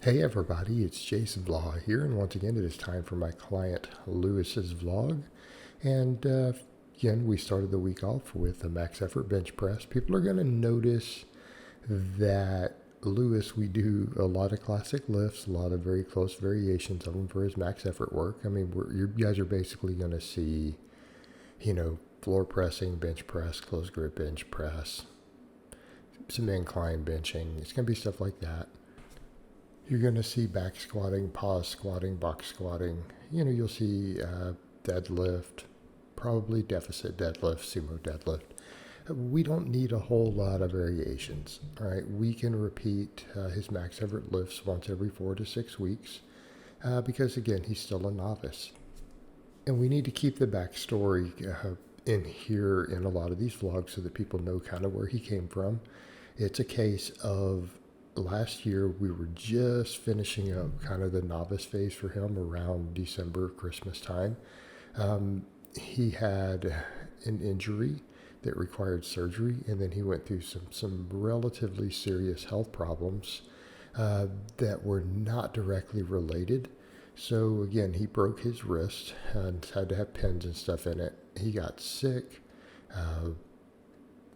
Hey everybody, it's Jason Blaha here, and once again it is time for my client Lewis's vlog. And again, we started the week off with a max effort bench press. People are going to notice that Lewis, we do a lot of classic lifts, a lot of very close variations of them for his max effort work. I mean, you guys are basically going to see, floor pressing, bench press, closed grip bench press, some incline benching. It's going to be stuff like that. You're going to see back squatting, pause squatting, box squatting. You'll see deadlift, probably deficit deadlift, sumo deadlift. We don't need a whole lot of variations. All right, we can repeat his max effort lifts once every 4 to 6 weeks because, again, he's still a novice. And we need to keep the backstory in here in a lot of these vlogs so that people know kind of where he came from. It's a case of last year we were just finishing up kind of the novice phase for him around December, Christmas time. He had an injury that required surgery, and then he went through some relatively serious health problems that were not directly related. So again, he broke his wrist and had to have pins and stuff in it. He got sick,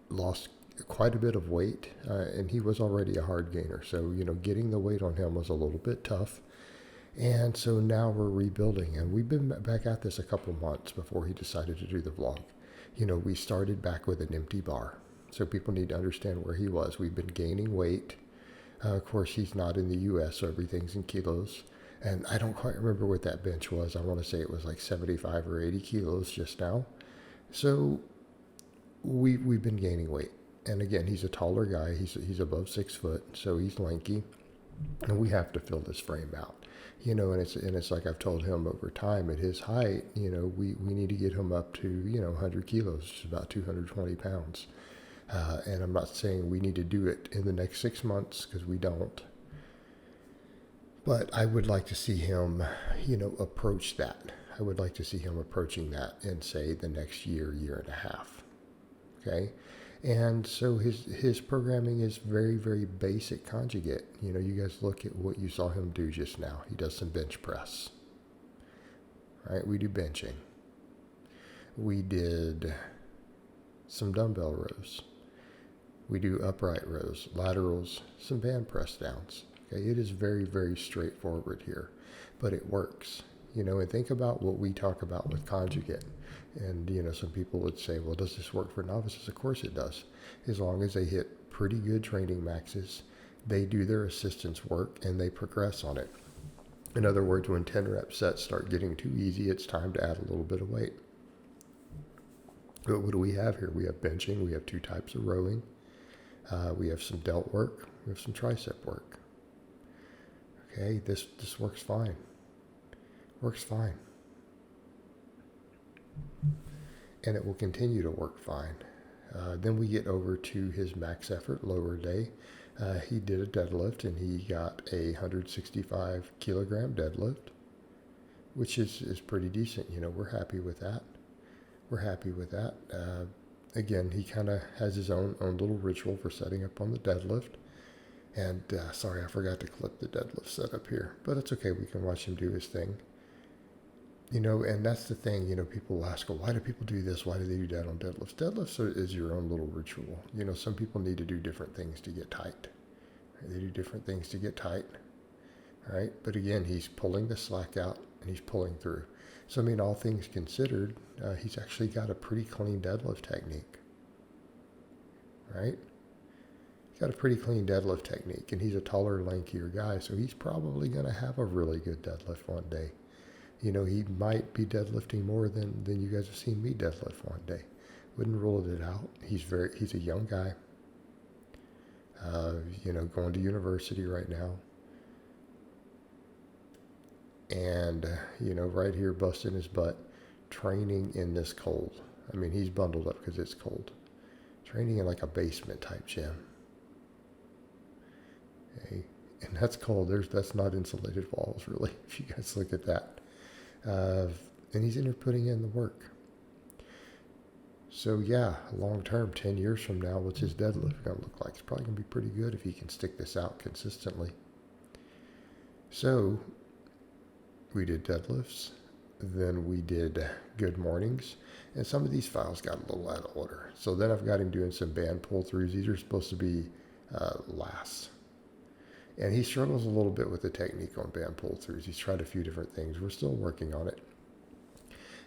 lost quite a bit of weight, and he was already a hard gainer. So, getting the weight on him was a little bit tough. And so now we're rebuilding, and we've been back at this a couple months before he decided to do the vlog. We started back with an empty bar. So people need to understand where he was. We've been gaining weight. Of course, he's not in the U.S., so everything's in kilos. And I don't quite remember what that bench was. I want to say it was like 75 or 80 kilos just now. So we've been gaining weight. And again, he's a taller guy. He's above 6 foot, so he's lanky, and we have to fill this frame out. And it's like I've told him over time at his height. We need to get him up to 100 kilos, which is about 220 pounds. And I'm not saying we need to do it in the next 6 months because we don't. But I would like to see him, approach that. I would like to see him approaching that in, say, the next year, year and a half. Okay? And so his programming is very, very basic conjugate. You guys look at what you saw him do just now. He does some bench press. Right? We do benching. We did some dumbbell rows. We do upright rows, laterals, some band press downs. Okay, it is very, very straightforward here, but it works. And think about what we talk about with conjugate. And, some people would say, well, does this work for novices? Of course it does. As long as they hit pretty good training maxes, they do their assistance work and they progress on it. In other words, when 10 rep sets start getting too easy, it's time to add a little bit of weight. But what do we have here? We have benching. We have 2 types of rowing. We have some delt work. We have some tricep work. Okay, this works fine. Works fine. And it will continue to work fine. Then we get over to his max effort lower day. He did a deadlift and he got a 165 kilogram deadlift, which is pretty decent. We're happy with that. We're happy with that. Again, he kind of has his own little ritual for setting up on the deadlift. And sorry, I forgot to clip the deadlift setup here, but it's okay. We can watch him do his thing. And that's the thing, people will ask, well, why do people do this? Why do they do that on deadlifts? Deadlifts is your own little ritual. Some people need to do different things to get tight. They do different things to get tight. All right. But again, he's pulling the slack out and he's pulling through. So, all things considered, he's actually got a pretty clean deadlift technique. Right? He's got a pretty clean deadlift technique, and he's a taller, lankier guy. So he's probably going to have a really good deadlift one day. He might be deadlifting more than you guys have seen me deadlift one day. Wouldn't rule it out. He's a young guy. Going to university right now. And, right here busting his butt, training in this cold. He's bundled up because it's cold. Training in like a basement type gym. Okay. And that's cold. That's not insulated walls, really, if you guys look at that. And he's in there putting in the work. So yeah, long term, 10 years from now, what's his deadlift going to look like? It's probably going to be pretty good if he can stick this out consistently. So we did deadlifts, then we did good mornings, and some of these files got a little out of order. So then I've got him doing some band pull throughs. These are supposed to be last. And he struggles a little bit with the technique on band pull throughs. He's tried a few different things. We're still working on it.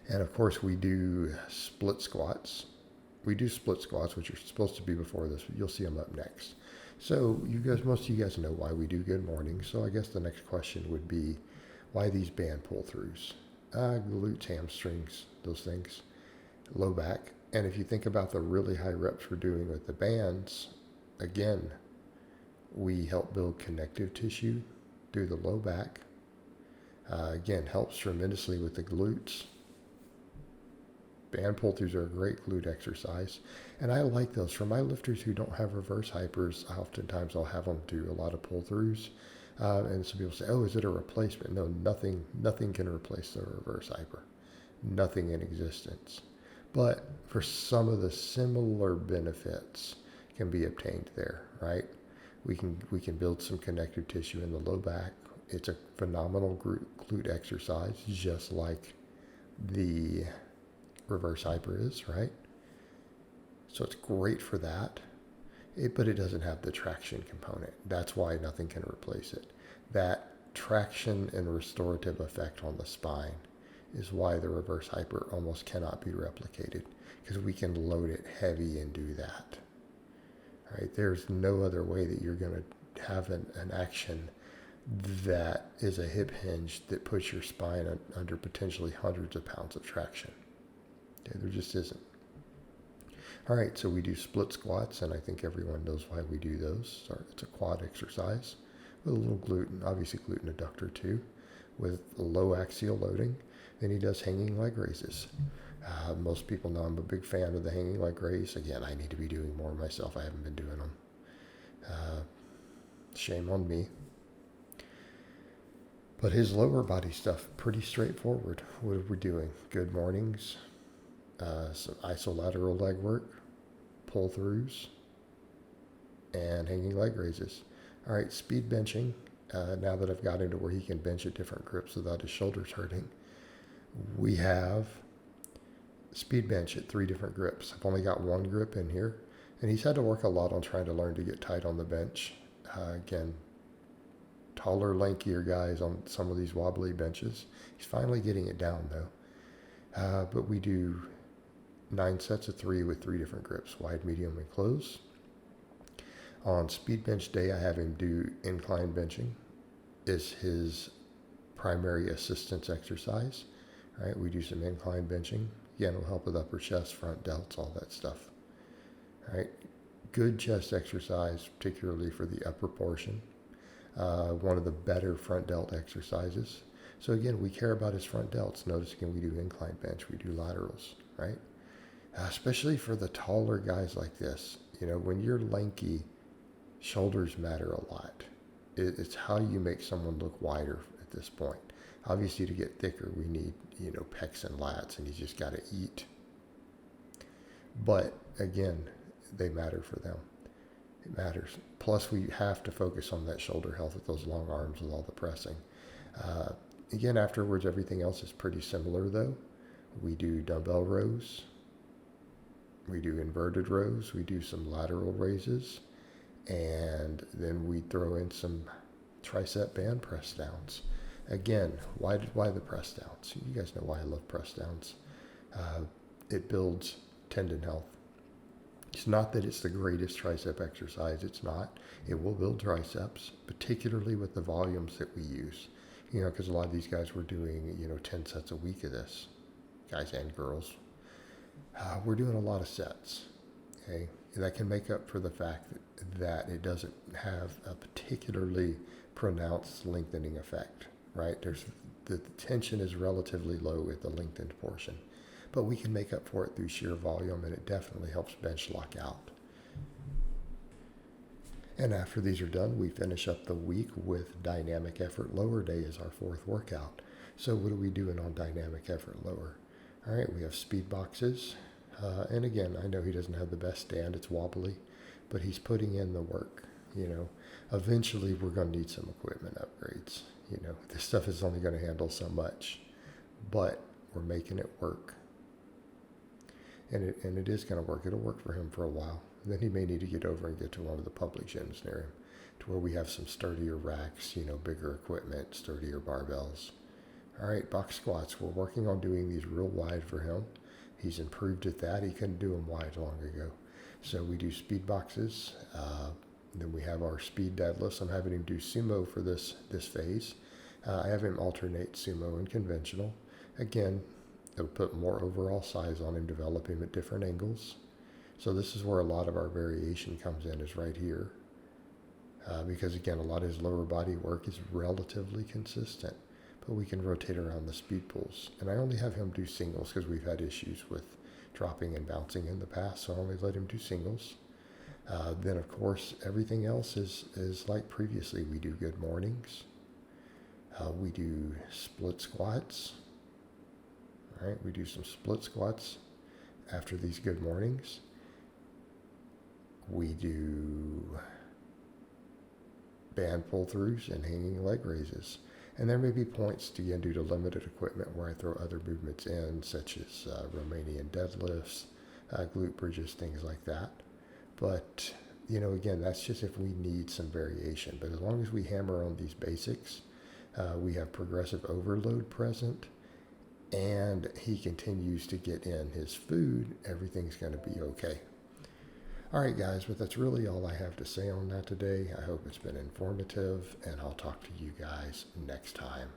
And of course, we do split squats. We do split squats, which are supposed to be before this. You'll see them up next. So most of you guys know why we do good mornings. So I guess the next question would be, why these band pull throughs? Glutes, hamstrings, those things, low back. And if you think about the really high reps we're doing with the bands, again, we help build connective tissue through the low back. Again, helps tremendously with the glutes. Band pull-throughs are a great glute exercise. And I like those. For my lifters who don't have reverse hypers, oftentimes I'll have them do a lot of pull-throughs. And some people say, oh, is it a replacement? No, nothing can replace the reverse hyper. Nothing in existence. But for some of the similar benefits can be obtained there, right? We can build some connective tissue in the low back. It's a phenomenal glute exercise, just like the reverse hyper is, right? So it's great for that. But it doesn't have the traction component. That's why nothing can replace it. That traction and restorative effect on the spine is why the reverse hyper almost cannot be replicated, because we can load it heavy and do that. Right? There's no other way that you're going to have an action that is a hip hinge that puts your spine under potentially hundreds of pounds of traction. Okay, there just isn't. All right, so we do split squats, and I think everyone knows why we do those. It's a quad exercise with a little glute, obviously glute adductor too, with low axial loading. Then he does hanging leg raises. Most people know I'm a big fan of the hanging leg raise. Again, I need to be doing more myself. I haven't been doing them. Shame on me. But his lower body stuff, pretty straightforward. What are we doing? Good mornings, some isolateral leg work, pull throughs, and hanging leg raises. All right, speed benching. Now that I've got into where he can bench at different grips without his shoulders hurting, we have speed bench at 3 different grips. I've only got 1 grip in here, and he's had to work a lot on trying to learn to get tight on the bench. Again, taller, lankier guys on some of these wobbly benches. He's finally getting it down though. But we do 9 sets of 3 with 3 different grips, wide, medium, and close. On speed bench day, I have him do incline benching is his primary assistance exercise. Right? We do some incline benching. Again, it'll help with upper chest, front delts, all that stuff. All right? Good chest exercise, particularly for the upper portion. One of the better front delt exercises. So again, we care about his front delts. Notice again, we do incline bench, we do laterals, right? Especially for the taller guys like this. You know, when you're lanky, shoulders matter a lot. It's how you make someone look wider at this point. Obviously, to get thicker, we need, pecs and lats, and you just got to eat. But again, they matter for them. It matters. Plus, we have to focus on that shoulder health with those long arms with all the pressing. Again, afterwards, everything else is pretty similar, though. We do dumbbell rows. We do inverted rows. We do some lateral raises. And then we throw in some tricep band press downs. Again, why the press downs? You guys know why I love press downs. It builds tendon health. It's not that it's the greatest tricep exercise. It's not. It will build triceps, particularly with the volumes that we use. Because a lot of these guys were doing, 10 sets a week of this, guys and girls. We're doing a lot of sets. Okay, that can make up for the fact that it doesn't have a particularly pronounced lengthening effect. Right? The tension is relatively low at the lengthened portion. But we can make up for it through sheer volume, and it definitely helps bench lock out. And after these are done, we finish up the week with dynamic effort lower day as our 4th workout. So what are we doing on dynamic effort lower? All right, we have speed boxes. And again, I know he doesn't have the best stand. It's wobbly, but he's putting in the work. You know, eventually we're going to need some equipment upgrades. You know, this stuff is only going to handle so much, but we're making it work. And it is going to work. It'll work for him for a while. And then he may need to get over and get to one of the public gyms near him, to where we have some sturdier racks, you know, bigger equipment, sturdier barbells. All right, box squats. We're working on doing these real wide for him. He's improved at that. He couldn't do them wide long ago. So we do speed boxes. Then we have our speed deadlifts. I'm having him do sumo for this phase. I have him alternate sumo and conventional. Again, it'll put more overall size on him, develop him at different angles. So this is where a lot of our variation comes in, is right here. Because again, a lot of his lower body work is relatively consistent, but we can rotate around the speed pulls. And I only have him do singles because we've had issues with dropping and bouncing in the past, so I only let him do singles. Then of course, everything else is like previously. We do good mornings. We do split squats. All right, we do some split squats after these good mornings. We do band pull-throughs and hanging leg raises. And there may be points to, again, due to limited equipment, where I throw other movements in, such as Romanian deadlifts, glute bridges, things like that. But, you know, again, that's just if we need some variation. But as long as we hammer on these basics, we have progressive overload present, and he continues to get in his food, everything's going to be okay. All right, guys, but that's really all I have to say on that today. I hope it's been informative, and I'll talk to you guys next time.